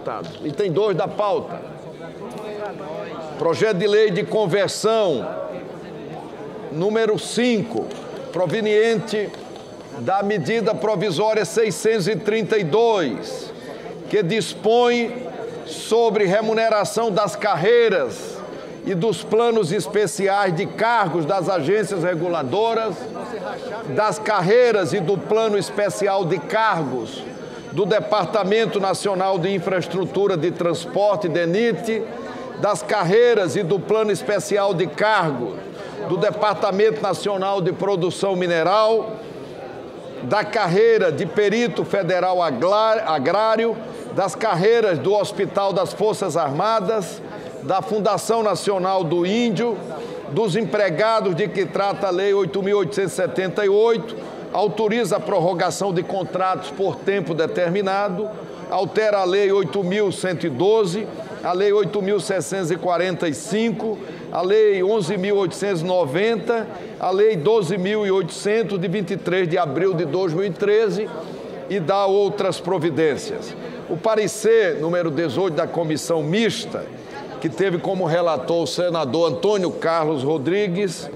deputados. Item 2 da pauta. Projeto de lei de conversão número 5, proveniente da medida provisória 632, que dispõe sobre remuneração das carreiras e dos planos especiais de cargos das agências reguladoras, das carreiras e do plano especial de cargos do Departamento Nacional de Infraestrutura de Transporte, DENIT, das carreiras e do plano especial de cargos do Departamento Nacional de Produção Mineral, da carreira de perito federal agrário, das carreiras do Hospital das Forças Armadas, da Fundação Nacional do Índio, dos empregados de que trata a Lei 8.878, autoriza a prorrogação de contratos por tempo determinado, altera a Lei 8.112, a Lei 8.645, a Lei 11.890, a Lei 12.800, de 23 de abril de 2013, e dá outras providências. O parecer número 18 da comissão mista, que teve como relator o senador Antônio Carlos Rodrigues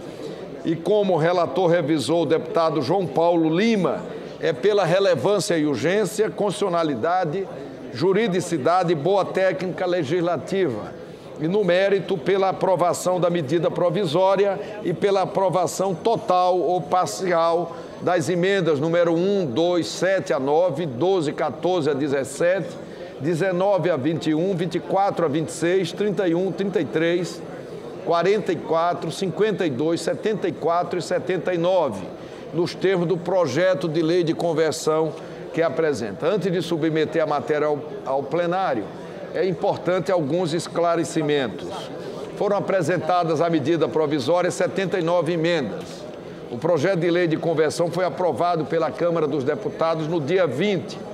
e como relator revisor o deputado João Paulo Lima, é pela relevância e urgência, constitucionalidade, juridicidade e boa técnica legislativa, e no mérito pela aprovação da medida provisória e pela aprovação total ou parcial das emendas número 1, 2, 7 a 9, 12, 14 a 17, 19 a 21, 24 a 26, 31, 33, 44, 52, 74 e 79, nos termos do projeto de lei de conversão que apresenta. Antes de submeter a matéria ao plenário, é importante alguns esclarecimentos. Foram apresentadas à medida provisória 79 emendas. O projeto de lei de conversão foi aprovado pela Câmara dos Deputados no dia 20.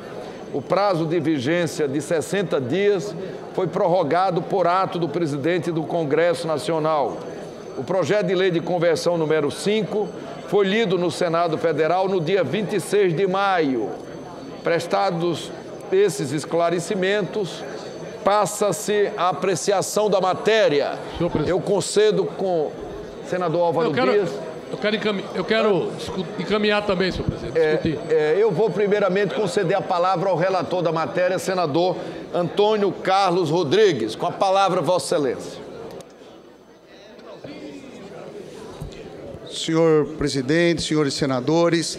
O prazo de vigência de 60 dias foi prorrogado por ato do presidente do Congresso Nacional. O projeto de lei de conversão número 5 foi lido no Senado Federal no dia 26 de maio. Prestados esses esclarecimentos, passa-se a apreciação da matéria. Eu concedo com o senador Álvaro Dias. Eu quero encaminhar também, senhor presidente. Eu vou primeiramente conceder a palavra ao relator da matéria, senador Antônio Carlos Rodrigues. Com a palavra, Vossa Excelência. Senhor presidente, senhores senadores,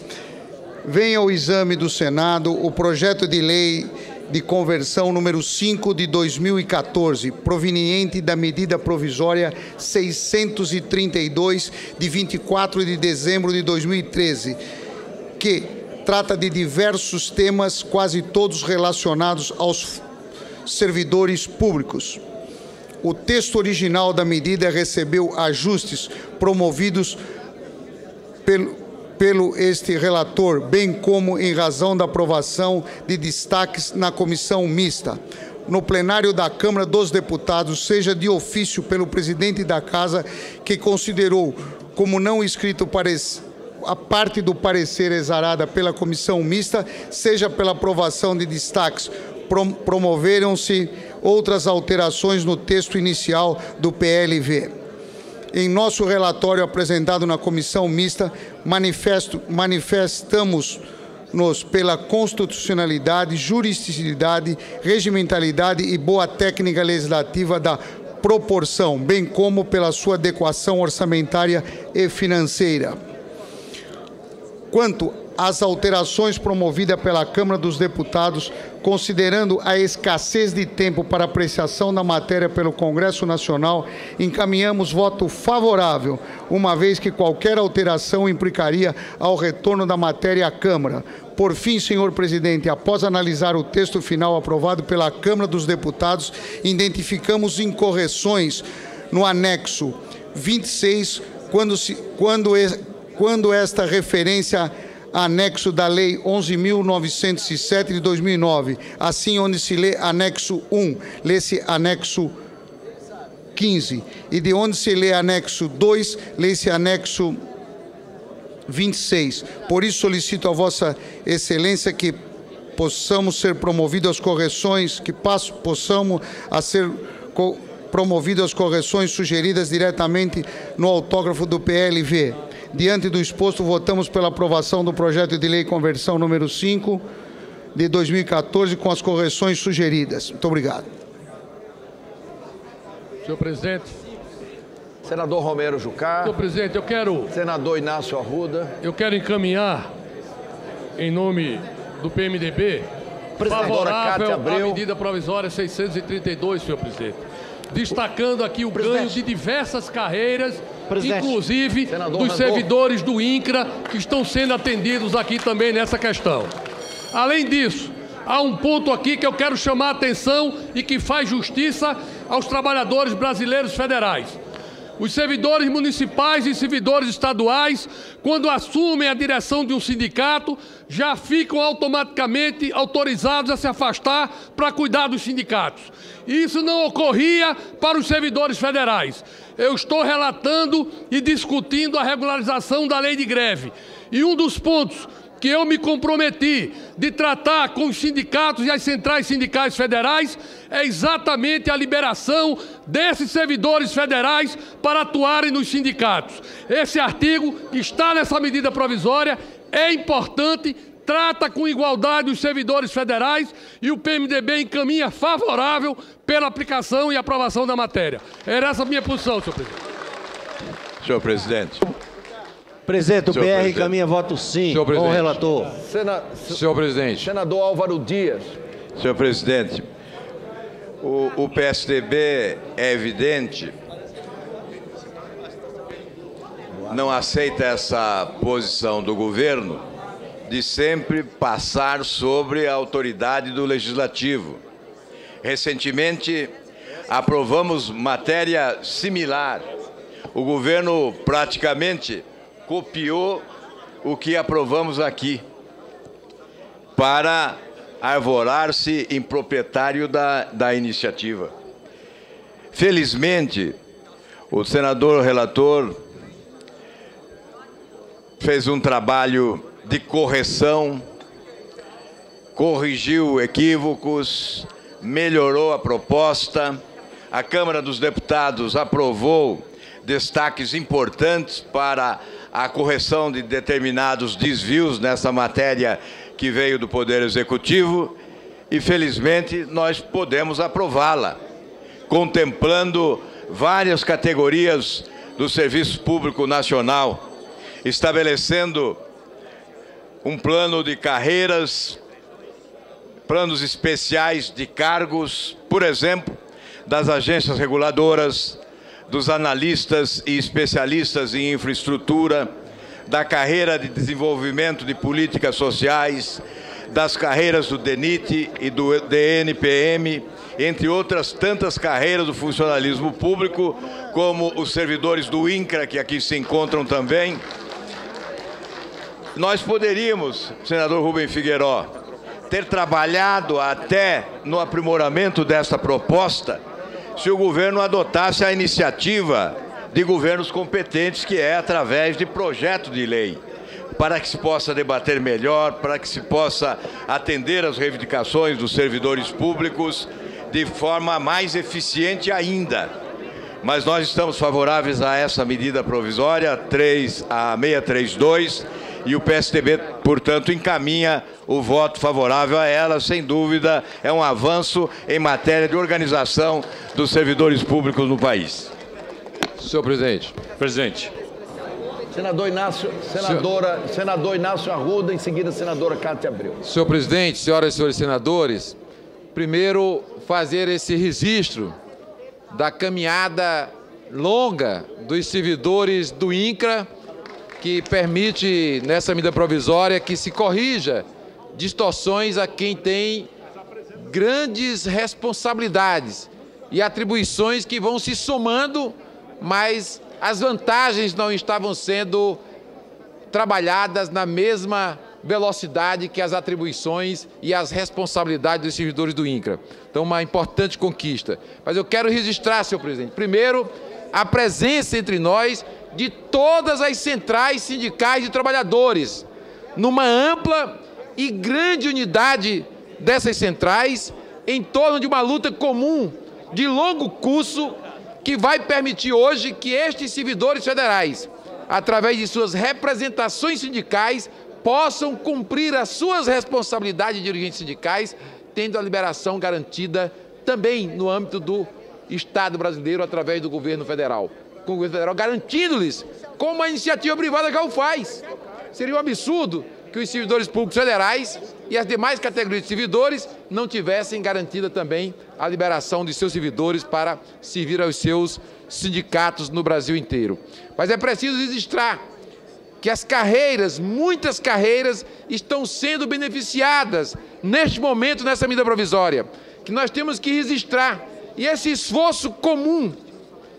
vem ao exame do Senado o projeto de lei de conversão número 5 de 2014, proveniente da medida provisória 632 de 24 de dezembro de 2013, que trata de diversos temas, quase todos relacionados aos servidores públicos. O texto original da medida recebeu ajustes promovidos pelo este relator, bem como em razão da aprovação de destaques na comissão mista. No plenário da Câmara dos Deputados, seja de ofício pelo presidente da Casa, que considerou como não escrito a parte do parecer exarada pela comissão mista, seja pela aprovação de destaques, promoveram-se outras alterações no texto inicial do PLV. Em nosso relatório apresentado na comissão mista, manifestamos-nos pela constitucionalidade, juridicidade, regimentalidade e boa técnica legislativa da proporção, bem como pela sua adequação orçamentária e financeira. Quanto às alterações promovidas pela Câmara dos Deputados, considerando a escassez de tempo para apreciação da matéria pelo Congresso Nacional, encaminhamos voto favorável, uma vez que qualquer alteração implicaria ao retorno da matéria à Câmara. Por fim, senhor presidente, após analisar o texto final aprovado pela Câmara dos Deputados, identificamos incorreções no anexo 26, quando esta referência anexo da Lei 11.907 de 2009, assim onde se lê anexo 1, lê-se anexo 15, e de onde se lê anexo 2, lê-se anexo 26. Por isso solicito a Vossa Excelência que possamos ser promovidos às correções, promovidas as correções sugeridas diretamente no autógrafo do PLV. Diante do exposto, votamos pela aprovação do projeto de lei conversão número 5 de 2014 com as correções sugeridas. Muito obrigado. Senhor presidente. Senador Romero Jucá. Senhor presidente, Senador Inácio Arruda. Eu quero encaminhar, em nome do PMDB, favorável à medida provisória 632, senhor presidente. Destacando aqui o ganho de diversas carreiras, inclusive dos servidores do INCRA, que estão sendo atendidos aqui também nessa questão. Além disso, há um ponto aqui que eu quero chamar a atenção e que faz justiça aos trabalhadores brasileiros federais. Os servidores municipais e servidores estaduais, quando assumem a direção de um sindicato, já ficam automaticamente autorizados a se afastar para cuidar dos sindicatos. Isso não ocorria para os servidores federais. Eu estou relatando e discutindo a regularização da lei de greve. E um dos pontos que eu me comprometi de tratar com os sindicatos e as centrais sindicais federais é exatamente a liberação desses servidores federais para atuarem nos sindicatos. Esse artigo está nessa medida provisória, é importante, trata com igualdade os servidores federais e o PMDB encaminha favorável pela aplicação e aprovação da matéria. Era essa a minha posição, senhor presidente. Senhor presidente. Presidente, o BR encaminha voto sim com o relator. Senhor presidente. Senador Álvaro Dias. Senhor presidente, o PSDB é evidente, não aceita essa posição do governo de sempre passar sobre a autoridade do Legislativo. Recentemente, aprovamos matéria similar. O governo praticamente copiou o que aprovamos aqui para arvorar-se em proprietário da iniciativa. Felizmente, o senador relator fez um trabalho de correção, corrigiu equívocos, melhorou a proposta. A Câmara dos Deputados aprovou destaques importantes para a correção de determinados desvios nessa matéria que veio do Poder Executivo e, felizmente, nós podemos aprová-la, contemplando várias categorias do Serviço Público Nacional, estabelecendo um plano de carreiras, planos especiais de cargos, por exemplo, das agências reguladoras, dos analistas e especialistas em infraestrutura, da carreira de desenvolvimento de políticas sociais, das carreiras do DENIT e do DNPM, entre outras tantas carreiras do funcionalismo público, como os servidores do INCRA, que aqui se encontram também. Nós poderíamos, senador Rubem Figueiró, ter trabalhado até no aprimoramento desta proposta se o governo adotasse a iniciativa de governos competentes, que é através de projeto de lei, para que se possa debater melhor, para que se possa atender às reivindicações dos servidores públicos de forma mais eficiente ainda. Mas nós estamos favoráveis a essa medida provisória, a 632, e o PSDB, portanto, encaminha o voto favorável a ela. Sem dúvida, é um avanço em matéria de organização dos servidores públicos no país. Senhor presidente. Presidente. Senador Inácio Arruda, em seguida, senadora Cátia Abreu. Senhor presidente, senhoras e senhores senadores, primeiro fazer esse registro da caminhada longa dos servidores do INCRA, que permite, nessa medida provisória, que se corrija distorções a quem tem grandes responsabilidades e atribuições que vão se somando, mas as vantagens não estavam sendo trabalhadas na mesma velocidade que as atribuições e as responsabilidades dos servidores do INCRA. Então, uma importante conquista. Mas eu quero registrar, senhor presidente, primeiro, a presença entre nós de todas as centrais sindicais de trabalhadores, numa ampla e grande unidade dessas centrais em torno de uma luta comum de longo curso que vai permitir hoje que estes servidores federais, através de suas representações sindicais, possam cumprir as suas responsabilidades de dirigentes sindicais, tendo a liberação garantida também no âmbito do Estado brasileiro através do governo federal. Com o governo federal garantindo-lhes, como a iniciativa privada já o faz. Seria um absurdo que os servidores públicos federais e as demais categorias de servidores não tivessem garantida também a liberação de seus servidores para servir aos seus sindicatos no Brasil inteiro. Mas é preciso registrar que as carreiras, muitas carreiras, estão sendo beneficiadas neste momento, nessa medida provisória, que nós temos que registrar. E esse esforço comum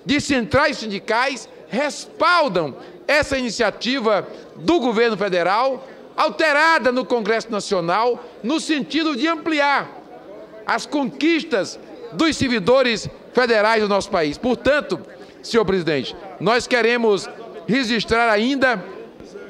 de centrais sindicais respaldam essa iniciativa do governo federal, alterada no Congresso Nacional, no sentido de ampliar as conquistas dos servidores federais do nosso país. Portanto, senhor presidente, nós queremos registrar ainda,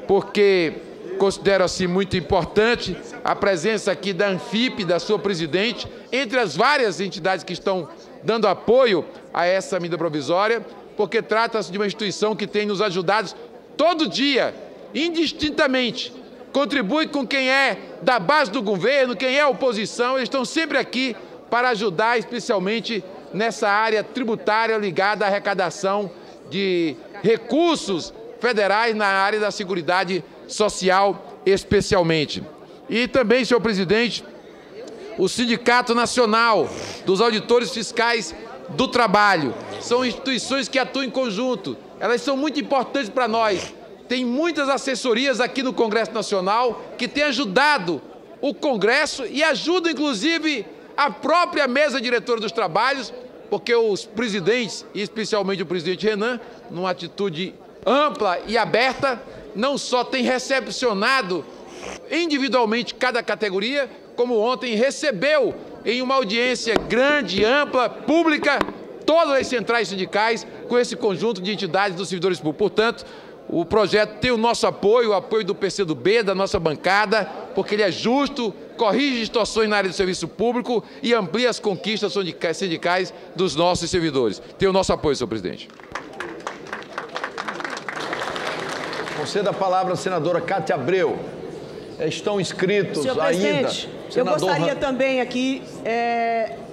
porque considero assim muito importante a presença aqui da Anfip, da sua presidente, entre as várias entidades que estão dando apoio a essa medida provisória, porque trata-se de uma instituição que tem nos ajudado todo dia, indistintamente, contribui com quem é da base do governo, quem é oposição, eles estão sempre aqui para ajudar, especialmente nessa área tributária ligada à arrecadação de recursos federais na área da Seguridade Social, especialmente. E também, senhor presidente, o Sindicato Nacional dos Auditores Fiscais do Trabalho. São instituições que atuam em conjunto, elas são muito importantes para nós. Tem muitas assessorias aqui no Congresso Nacional que têm ajudado o Congresso e ajudam, inclusive, a própria mesa diretora dos trabalhos, porque os presidentes, e especialmente o presidente Renan, numa atitude ampla e aberta, não só tem recepcionado individualmente cada categoria, como ontem recebeu em uma audiência grande, ampla, pública, todas as centrais sindicais com esse conjunto de entidades dos servidores públicos. Portanto, o projeto tem o nosso apoio, o apoio do PCdoB, da nossa bancada, porque ele é justo, corrige distorções na área do serviço público e amplia as conquistas sindicais dos nossos servidores. Tem o nosso apoio, senhor presidente. Conceda a palavra à senadora Cátia Abreu. Estão inscritos senhor ainda. Presidente, eu gostaria também aqui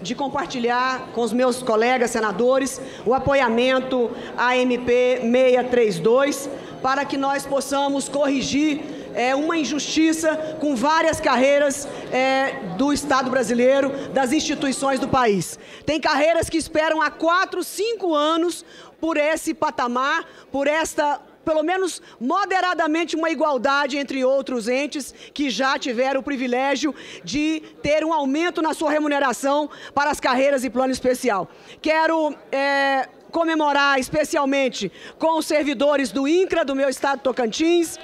de compartilhar com os meus colegas senadores o apoiamento à MP 632 para que nós possamos corrigir uma injustiça com várias carreiras do Estado brasileiro, das instituições do país. Tem carreiras que esperam há 4, 5 anos por esse patamar, por esta, pelo menos moderadamente, uma igualdade entre outros entes que já tiveram o privilégio de ter um aumento na sua remuneração para as carreiras e plano especial. Quero comemorar especialmente com os servidores do INCRA, do meu estado Tocantins,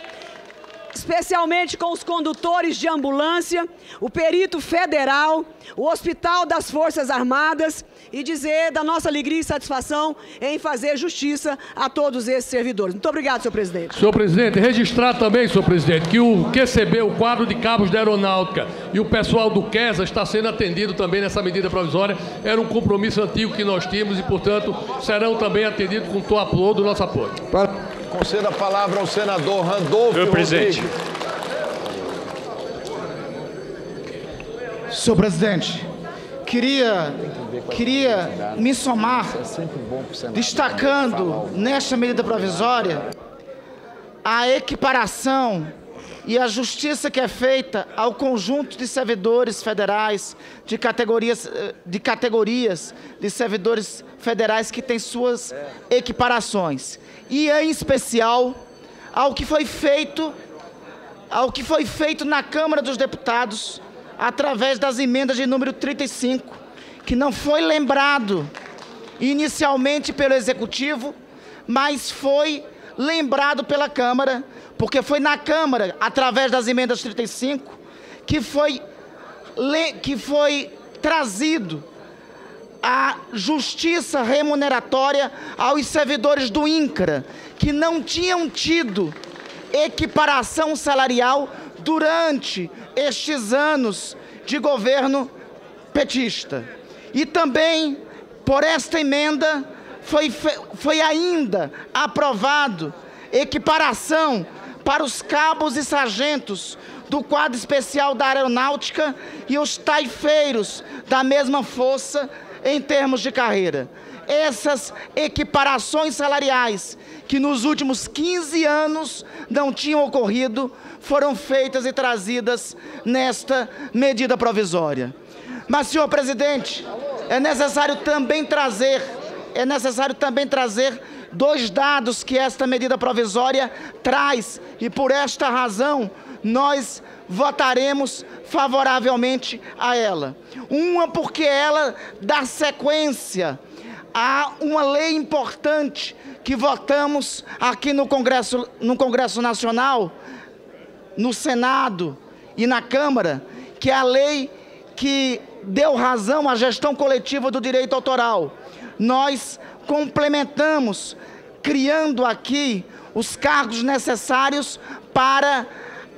especialmente com os condutores de ambulância, o perito federal, o Hospital das Forças Armadas, e dizer da nossa alegria e satisfação em fazer justiça a todos esses servidores. Muito obrigado, senhor presidente. Senhor presidente, registrar também, senhor presidente, que o QCB, o quadro de cabos da aeronáutica, e o pessoal do QESA está sendo atendido também nessa medida provisória. Era um compromisso antigo que nós tínhamos e, portanto, serão também atendidos com todo o nosso apoio. Conceda a palavra ao senador Randolfo. Senhor presidente. Senhor presidente, queria me somar, destacando nesta medida provisória a equiparação e a justiça que é feita ao conjunto de servidores federais, de categorias de servidores federais que têm suas equiparações. E, em especial, ao que foi feito na Câmara dos Deputados, através das emendas de número 35, que não foi lembrado inicialmente pelo Executivo, mas foi lembrado pela Câmara, porque foi na Câmara, através das emendas 35, que foi trazido a justiça remuneratória aos servidores do INCRA, que não tinham tido equiparação salarial durante estes anos de governo petista. E também, por esta emenda, foi ainda aprovado equiparação para os cabos e sargentos do quadro especial da aeronáutica e os taifeiros da mesma força em termos de carreira. Essas equiparações salariais, que nos últimos 15 anos não tinham ocorrido, foram feitas e trazidas nesta medida provisória. Mas, senhor presidente, é necessário também trazer dois dados que esta medida provisória traz, e por esta razão nós votaremos favoravelmente a ela. Uma, porque ela dá sequência a uma lei importante que votamos aqui no Congresso Nacional, no Senado e na Câmara, que é a lei que deu razão à gestão coletiva do direito autoral. Nós complementamos, criando aqui os cargos necessários para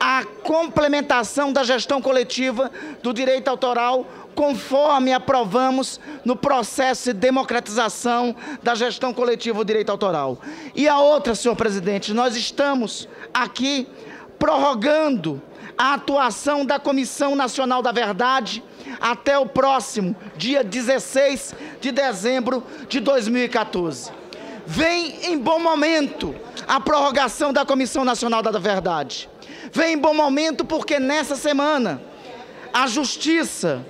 a complementação da gestão coletiva do direito autoral, conforme aprovamos no processo de democratização da gestão coletiva do direito autoral. E a outra, senhor presidente, nós estamos aqui prorrogando a atuação da Comissão Nacional da Verdade até o próximo dia 16 de dezembro de 2014. Vem em bom momento a prorrogação da Comissão Nacional da Verdade. Vem em bom momento porque nessa semana a Justiça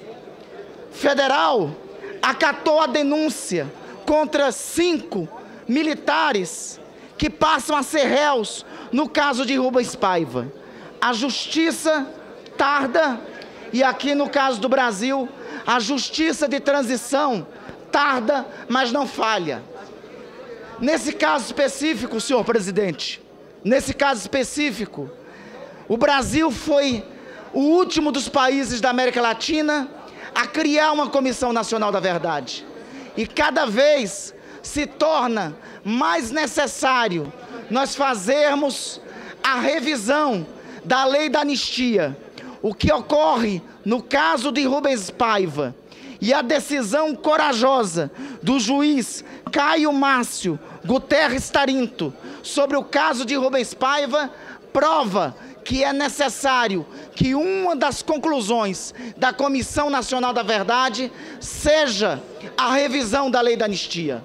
Federal acatou a denúncia contra 5 militares que passam a ser réus no caso de Rubens Paiva. A Justiça tarda, e aqui no caso do Brasil, a Justiça de Transição tarda, mas não falha. Nesse caso específico, senhor presidente, o Brasil foi o último dos países da América Latina a criar uma Comissão Nacional da Verdade. E cada vez se torna mais necessário nós fazermos a revisão da lei da anistia. O que ocorre no caso de Rubens Paiva e a decisão corajosa do juiz Caio Márcio Guterres Tarinto sobre o caso de Rubens Paiva prova que é necessário que uma das conclusões da Comissão Nacional da Verdade seja a revisão da lei da anistia.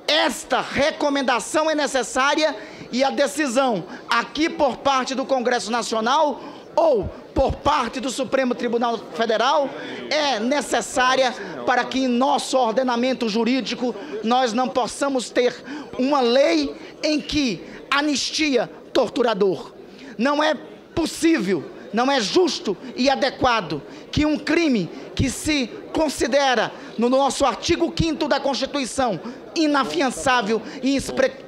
Esta recomendação é necessária e a decisão aqui por parte do Congresso Nacional ou por parte do Supremo Tribunal Federal é necessária para que em nosso ordenamento jurídico nós não possamos ter uma lei em que anistia torturador. Não é possível, não é justo e adequado que um crime que se considera no nosso artigo 5º da Constituição inafiançável e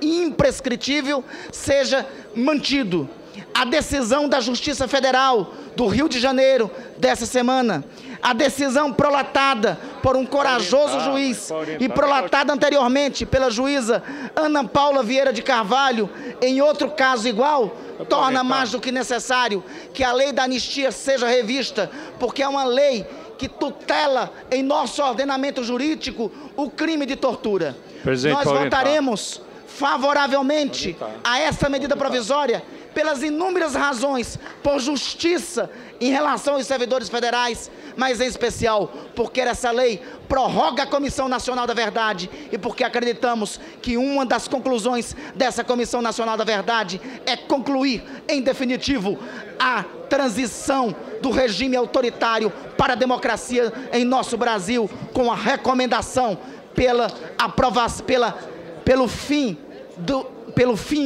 imprescritível seja mantido. A decisão da Justiça Federal do Rio de Janeiro dessa semana, a decisão prolatada por um corajoso juiz e prolatada anteriormente pela juíza Ana Paula Vieira de Carvalho, em outro caso igual, torna mais do que necessário que a lei da anistia seja revista, porque é uma lei que tutela em nosso ordenamento jurídico o crime de tortura. Nós votaremos favoravelmente a essa medida provisória pelas inúmeras razões, por justiça em relação aos servidores federais, mas em especial porque essa lei prorroga a Comissão Nacional da Verdade e porque acreditamos que uma das conclusões dessa Comissão Nacional da Verdade é concluir, em definitivo, a transição do regime autoritário para a democracia em nosso Brasil, com a recomendação pelo fim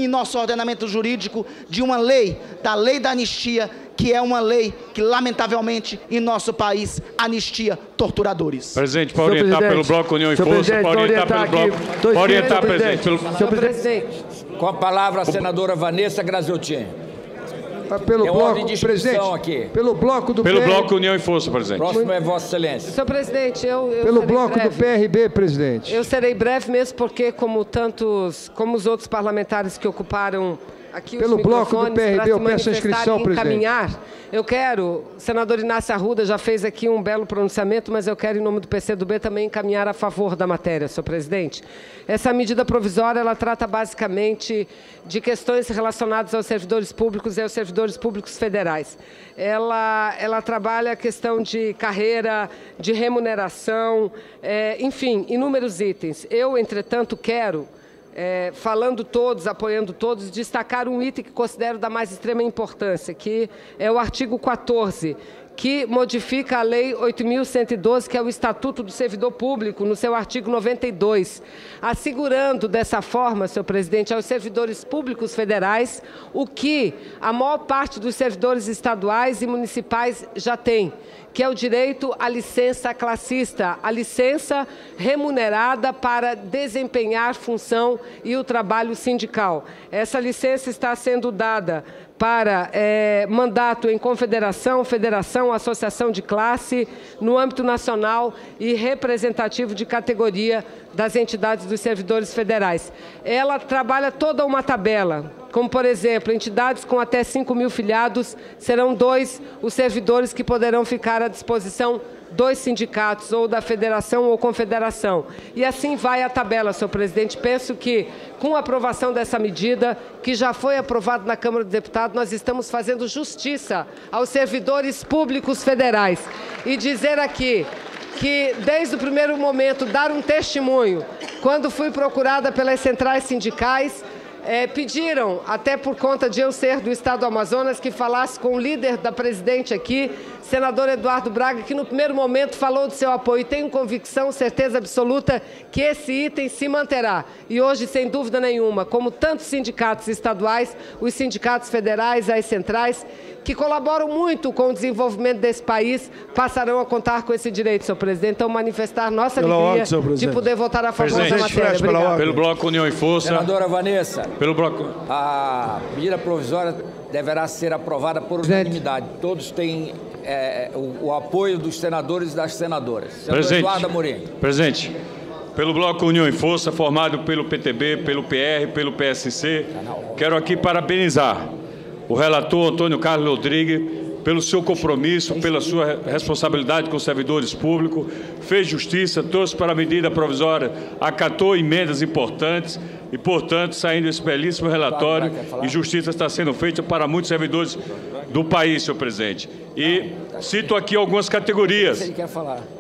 em nosso ordenamento jurídico de uma lei, da lei da anistia, que é uma lei que, lamentavelmente, em nosso país, anistia torturadores. Presidente, para orientar pelo Bloco União e Força, para orientar pelo Bloco... Para orientar, presidente. Senhor presidente. Com a palavra a senadora Vanessa Graziotin. Pelo bloco, presidente, aqui. Pelo bloco do Pelo Bloco União e Força, presidente. Próximo é Vossa Excelência. Senhor presidente, pelo bloco do PRB, presidente. Eu serei breve mesmo porque, como os outros parlamentares que ocuparam aqui pelo os bloco do PRB, eu peço a inscrição, presidente. Eu quero, o senador Inácio Arruda já fez aqui um belo pronunciamento, mas eu quero, em nome do PCdoB, também encaminhar a favor da matéria, senhor presidente. Essa medida provisória, ela trata basicamente de questões relacionadas aos servidores públicos e aos servidores públicos federais. Ela trabalha a questão de carreira, de remuneração, enfim, inúmeros itens. Eu, entretanto, quero... falando todos, apoiando todos, destacar um item que considero da mais extrema importância, que é o artigo 14, que modifica a Lei 8.112, que é o Estatuto do Servidor Público, no seu artigo 92, assegurando dessa forma, senhor presidente, aos servidores públicos federais o que a maior parte dos servidores estaduais e municipais já tem, que é o direito à licença classista, a licença remunerada para desempenhar função e o trabalho sindical. Essa licença está sendo dada para mandato em confederação, federação, associação de classe, no âmbito nacional e representativo de categoria das entidades dos servidores federais. Ela trabalha toda uma tabela, como, por exemplo, entidades com até 5.000 filiados, serão 2 os servidores que poderão ficar à disposição dos sindicatos, ou da federação ou confederação. E assim vai a tabela, senhor presidente. Penso que, com a aprovação dessa medida, que já foi aprovada na Câmara dos Deputados, nós estamos fazendo justiça aos servidores públicos federais. E dizer aqui que, desde o primeiro momento, dar um testemunho, quando fui procurada pelas centrais sindicais, pediram, até por conta de eu ser do Estado do Amazonas, que falasse com o líder da presidente aqui, senador Eduardo Braga, que no primeiro momento falou do seu apoio. E tenho convicção, certeza absoluta, que esse item se manterá. E hoje, sem dúvida nenhuma, como tantos sindicatos estaduais, os sindicatos federais, as centrais, que colaboram muito com o desenvolvimento desse país, passarão a contar com esse direito, senhor presidente. Então, manifestar nossa alegria de poder votar a favor da matéria. Pelo Bloco União e Força. Senadora Vanessa. Pelo Bloco. A medida provisória deverá ser aprovada por unanimidade. Todos têm o apoio dos senadores e das senadoras. Senador Eduardo Amorim. Presidente. Pelo Bloco União e Força, formado pelo PTB, pelo PR, pelo PSC, quero aqui parabenizar o relator Antônio Carlos Rodrigues pelo seu compromisso, pela sua responsabilidade com os servidores públicos, fez justiça, trouxe para a medida provisória, acatou emendas importantes e, portanto, saindo desse belíssimo relatório, e justiça está sendo feita para muitos servidores do país, senhor presidente. E cito aqui algumas categorias.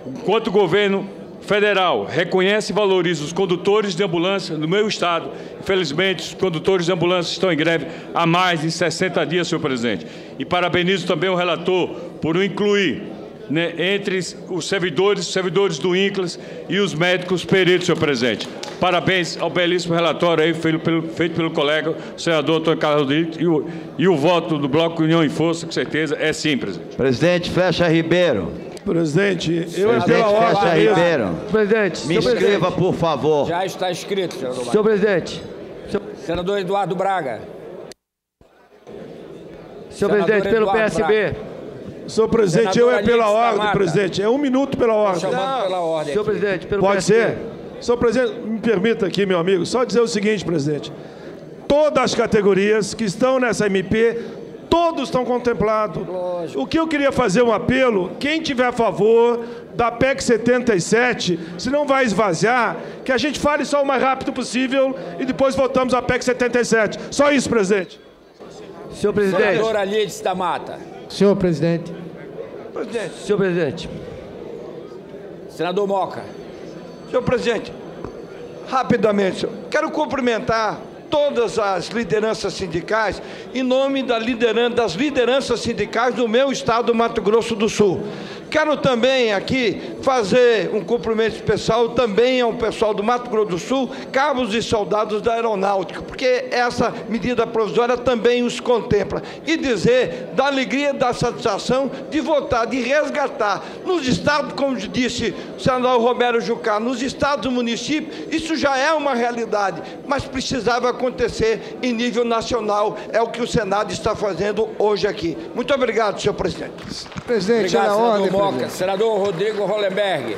Enquanto o governo federal reconhece e valoriza os condutores de ambulância no meu estado. Infelizmente, os condutores de ambulância estão em greve há mais de 60 dias, senhor presidente. E parabenizo também o relator por o incluir, né, entre os servidores do INCLAS e os médicos peritos, senhor presidente. Parabéns ao belíssimo relatório aí, feito pelo colega, o senador Antônio Carlos Rodrigues, e o voto do Bloco União e Força, com certeza, é sim, presidente. Presidente, fecha Ribeiro. Presidente, eu pela ordem. Ribeiro. Presidente, me inscreva, por favor. Já está inscrito, senador. Senhor presidente. Senador Eduardo Braga. Senhor presidente, pelo PSB. Senhor presidente, eu pela ordem, presidente. É 1 minuto pela ordem. Pela ordem. Senhor presidente, pelo PSB. Pode ser? Senhor presidente, me permita aqui, meu amigo, só dizer o seguinte, presidente. Todas as categorias que estão nessa MP, todos estão contemplados. Lógico. O que eu queria fazer um apelo, quem tiver a favor da PEC 77, se não vai esvaziar, que a gente fale só o mais rápido possível e depois votamos a PEC 77. Só isso, presidente. Senhor presidente. Senador Alides da Mata. Senhor presidente. Senhor presidente. Senador Moca. Senhor presidente, rapidamente, quero cumprimentar todas as lideranças sindicais, em nome das lideranças sindicais do meu estado do Mato Grosso do Sul. Quero também aqui fazer um cumprimento especial também ao pessoal do Mato Grosso do Sul, cabos e soldados da Aeronáutica, porque essa medida provisória também os contempla. E dizer da alegria, da satisfação de votar, de resgatar nos estados, como disse o senador Romero Jucá, nos estados e municípios, isso já é uma realidade, mas precisava acontecer em nível nacional, é o que o Senado está fazendo hoje aqui. Muito obrigado, senhor presidente. Presidente, obrigado, na ordem. Senador Rodrigo Hollenberg.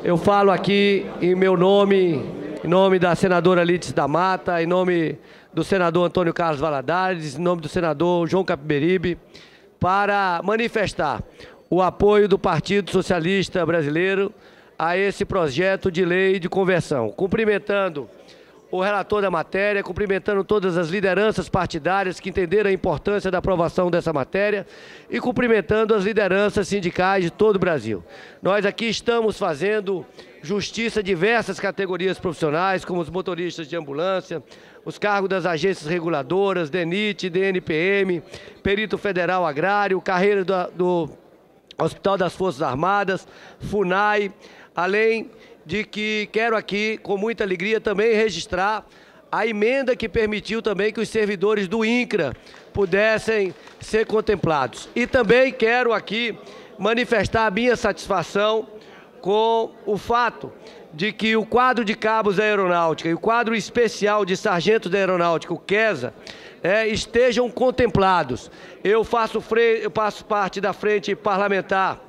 Eu falo aqui em meu nome em nome da senadora Lídice da Mata, em nome do senador Antônio Carlos Valadares, em nome do senador João Capiberibe, para manifestar o apoio do Partido Socialista Brasileiro a esse projeto de lei de conversão. Cumprimentando o relator da matéria, cumprimentando todas as lideranças partidárias que entenderam a importância da aprovação dessa matéria e cumprimentando as lideranças sindicais de todo o Brasil. Nós aqui estamos fazendo justiça a diversas categorias profissionais, como os motoristas de ambulância, os cargos das agências reguladoras, DENIT, DNPM, Perito Federal Agrário, carreira do Hospital das Forças Armadas, FUNAI, além de que quero aqui, com muita alegria, também registrar a emenda que permitiu também que os servidores do INCRA pudessem ser contemplados. E também quero aqui manifestar a minha satisfação com o fato de que o quadro de cabos da aeronáutica e o quadro especial de sargentos da aeronáutica, o QESA, estejam contemplados. Eu faço parte da frente parlamentar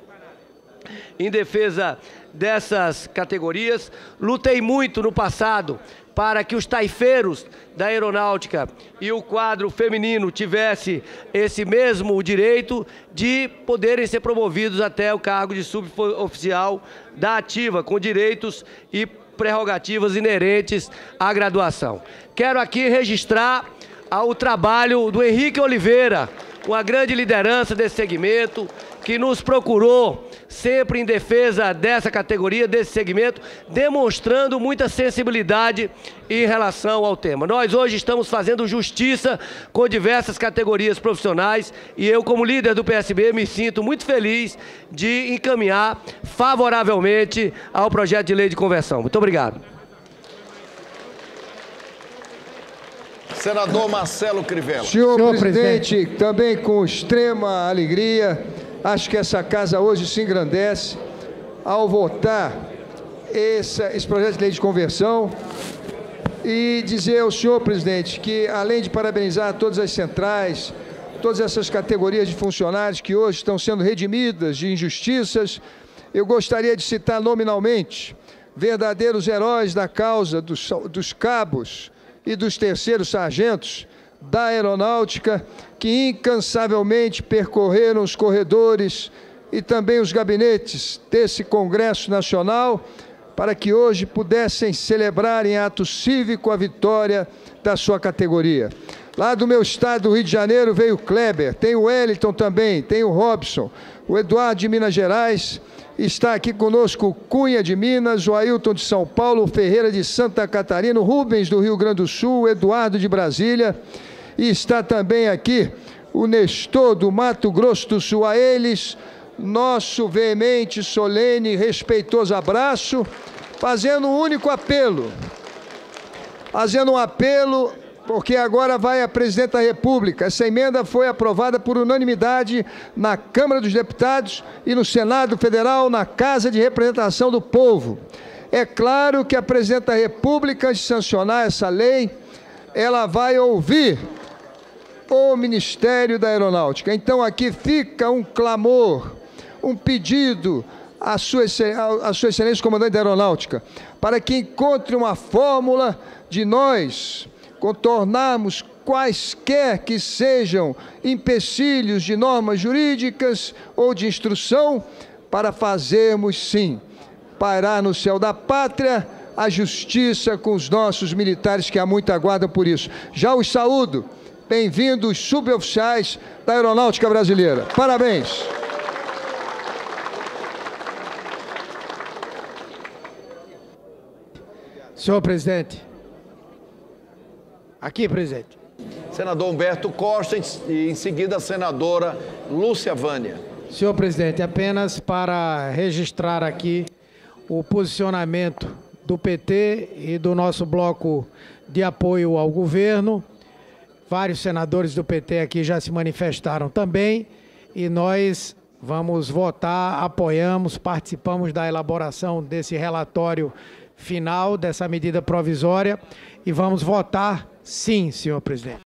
em defesa dessas categorias. Lutei muito no passado para que os taifeiros da aeronáutica e o quadro feminino tivesse esse mesmo direito de poderem ser promovidos até o cargo de suboficial da ativa, com direitos e prerrogativas inerentes à graduação. Quero aqui registrar o trabalho do Henrique Oliveira, uma grande liderança desse segmento, que nos procurou sempre em defesa dessa categoria, desse segmento, demonstrando muita sensibilidade em relação ao tema. Nós hoje estamos fazendo justiça com diversas categorias profissionais e eu, como líder do PSB, me sinto muito feliz de encaminhar favoravelmente ao projeto de lei de conversão. Muito obrigado. Senador Marcelo Crivella. Senhor presidente, também com extrema alegria, acho que essa casa hoje se engrandece ao votar esse projeto de lei de conversão e dizer ao senhor presidente que, além de parabenizar todas as centrais, todas essas categorias de funcionários que hoje estão sendo redimidas de injustiças, eu gostaria de citar nominalmente verdadeiros heróis da causa dos cabos e dos terceiros sargentos da aeronáutica que incansavelmente percorreram os corredores e também os gabinetes desse Congresso Nacional para que hoje pudessem celebrar em ato cívico a vitória da sua categoria. Lá do meu estado, do Rio de Janeiro, veio o Kleber, tem o Wellington também, tem o Robson, o Eduardo de Minas Gerais, está aqui conosco o Cunha de Minas, o Ailton de São Paulo, o Ferreira de Santa Catarina, o Rubens do Rio Grande do Sul, o Eduardo de Brasília, e está também aqui o Nestor do Mato Grosso do Sul. A eles, nosso veemente, solene e respeitoso abraço, fazendo um único apelo, porque agora vai a Presidente da República. Essa emenda foi aprovada por unanimidade na Câmara dos Deputados e no Senado Federal, na Casa de Representação do Povo. É claro que a Presidente da República, antes de sancionar essa lei, ela vai ouvir o Ministério da Aeronáutica. Então aqui fica um clamor, um pedido à Sua Excelência Comandante da Aeronáutica, para que encontre uma fórmula de nós contornarmos quaisquer que sejam empecilhos de normas jurídicas ou de instrução, para fazermos, sim, pairar no céu da pátria a justiça com os nossos militares que há muito aguardam por isso. Já os saúdo, bem-vindos suboficiais da Aeronáutica Brasileira. Parabéns! Senhor presidente. Aqui, presidente. Senador Humberto Costa e, em seguida, a senadora Lúcia Vânia. Senhor presidente, apenas para registrar aqui o posicionamento do PT e do nosso bloco de apoio ao governo. Vários senadores do PT aqui já se manifestaram também e nós vamos votar, apoiamos, participamos da elaboração desse relatório final, dessa medida provisória e vamos votar sim, senhor presidente.